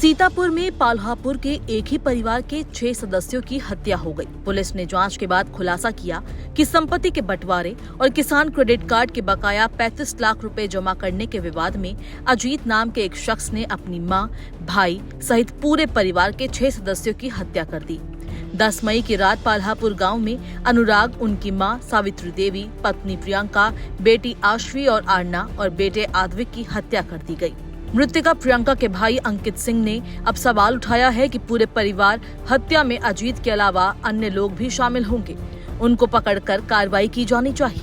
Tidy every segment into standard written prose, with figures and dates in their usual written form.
सीतापुर में पाल्हापुर के एक ही परिवार के 6 सदस्यों की हत्या हो गई। पुलिस ने जांच के बाद खुलासा किया कि संपत्ति के बंटवारे और किसान क्रेडिट कार्ड के बकाया 35 लाख रुपए जमा करने के विवाद में अजीत नाम के एक शख्स ने अपनी मां, भाई सहित पूरे परिवार के 6 सदस्यों की हत्या कर दी। 10 मई की रात पाल्हापुर गांव में अनुराग, उनकी मां सावित्री देवी, पत्नी प्रियंका, बेटी आश्वी और आरना और बेटे आद्विक की हत्या कर दी गई। मृतका प्रियंका के भाई अंकित सिंह ने अब सवाल उठाया है कि पूरे परिवार हत्या में अजीत के अलावा अन्य लोग भी शामिल होंगे। उनको पकड़कर कार्रवाई की जानी चाहिए।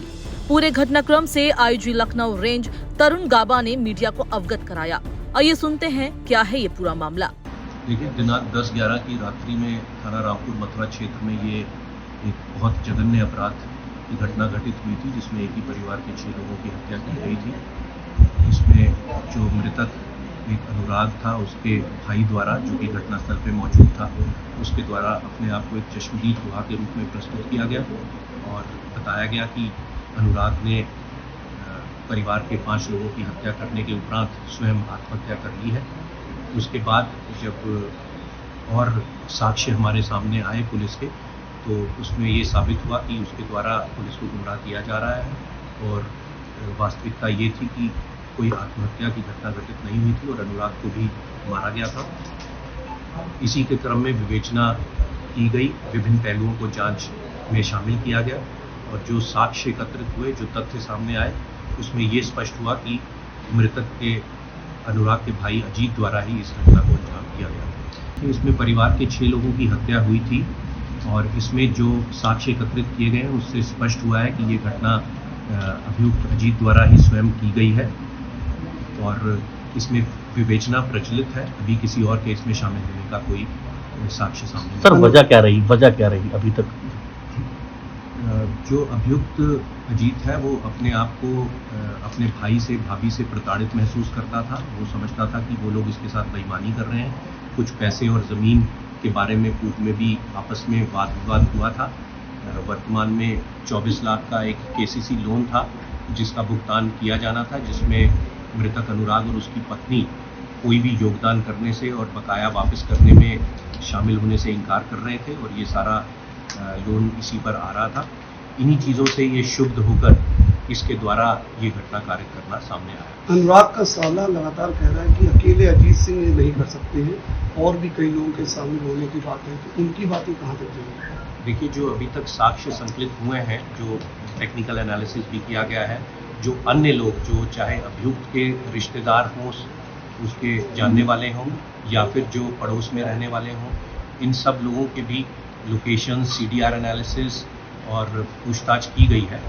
पूरे घटनाक्रम से आईजी लखनऊ रेंज तरुण गाबा ने मीडिया को अवगत कराया। आइए सुनते हैं क्या है ये पूरा मामला। देखिए, दिनांक 10-11 की रात्रि में थाना रामपुर मथुरा क्षेत्र में ये एक बहुत जघन्य अपराध की घटना घटित हुई थी, जिसमें एक ही परिवार के 6 लोगों की हत्या की गई थी। इसमें जो मृतक एक अनुराग था, उसके भाई द्वारा, जो कि घटनास्थल पे मौजूद था, उसके द्वारा अपने आप को एक चश्मदीद गुहा के रूप में प्रस्तुत किया गया और बताया गया कि अनुराग ने परिवार के 5 लोगों की हत्या करने के उपरांत स्वयं आत्महत्या कर ली है। उसके बाद जब और साक्ष्य हमारे सामने आए पुलिस के, तो उसमें ये साबित हुआ कि उसके द्वारा पुलिस को गुमराह किया जा रहा है और वास्तविकता ये थी कि कोई आत्महत्या की घटना घटित नहीं हुई थी और अनुराग को भी मारा गया था। इसी के क्रम में विवेचना की गई, विभिन्न पहलुओं को जांच में शामिल किया गया और जो साक्ष्य एकत्रित हुए, जो तथ्य सामने आए, उसमें ये स्पष्ट हुआ कि मृतक के अनुराग के भाई अजीत द्वारा ही इस घटना को अंजाम दिया गया। इसमें परिवार के 6 लोगों की हत्या हुई थी और इसमें जो साक्ष्य एकत्रित किए गए हैं, उससे स्पष्ट हुआ है कि ये घटना अभियुक्त अजीत द्वारा ही स्वयं की गई है और इसमें विवेचना प्रचलित है। अभी किसी और केस में शामिल होने का कोई साक्ष्य सामने नहीं। सर, वजह क्या रही अभी तक? जो अभियुक्त अजीत है, वो अपने आप को अपने भाई से, भाभी से प्रताड़ित महसूस करता था। वो समझता था कि वो लोग इसके साथ बेईमानी कर रहे हैं। कुछ पैसे और ज़मीन के बारे में पूर्व में भी आपस में वाद विवाद हुआ था। वर्तमान में 24 लाख का एक केसीसी लोन था जिसका भुगतान किया जाना था, जिसमें मृतक अनुराग और उसकी पत्नी कोई भी योगदान करने से और बकाया वापस करने में शामिल होने से इनकार कर रहे थे और ये सारा लोन इसी पर आ रहा था। इन्हीं चीज़ों से ये शुद्ध होकर इसके द्वारा ये घटना कार्य करना सामने आया। अनुराग का साला लगातार कह रहा है कि अकेले अजीत सिंह ये नहीं कर सकते हैं, और भी कई लोगों के शामिल होने की बात है, तो उनकी बातें कहाँ तक जाएंगी? देखिए, जो अभी तक साक्ष्य संकलित हुए हैं, जो टेक्निकल एनालिसिस भी किया गया है, जो अन्य लोग, जो चाहे अभियुक्त के रिश्तेदार हों, उसके जानने वाले हों या फिर जो पड़ोस में रहने वाले हों, इन सब लोगों के भी लोकेशन, CDR एनालिसिस और पूछताछ की गई है।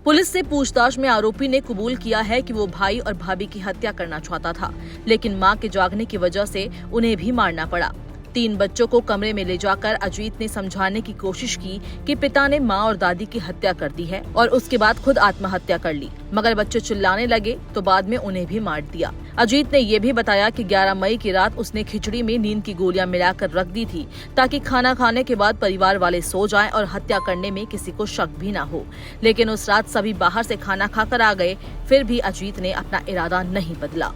पुलिस से पूछताछ में आरोपी ने कबूल किया है कि वो भाई और भाभी की हत्या करना चाहता था, लेकिन मां के जागने की वजह से उन्हें भी मारना पड़ा। 3 बच्चों को कमरे में ले जाकर अजीत ने समझाने की कोशिश की कि पिता ने मां और दादी की हत्या कर दी है और उसके बाद खुद आत्महत्या कर ली, मगर बच्चे चिल्लाने लगे तो बाद में उन्हें भी मार दिया। अजीत ने ये भी बताया कि 11 मई की रात उसने खिचड़ी में नींद की गोलियां मिलाकर रख दी थी ताकि खाना खाने के बाद परिवार वाले सो जाएं और हत्या करने में किसी को शक भी न हो। लेकिन उस रात सभी बाहर से खाना खाकर आ गए, फिर भी अजीत ने अपना इरादा नहीं बदला।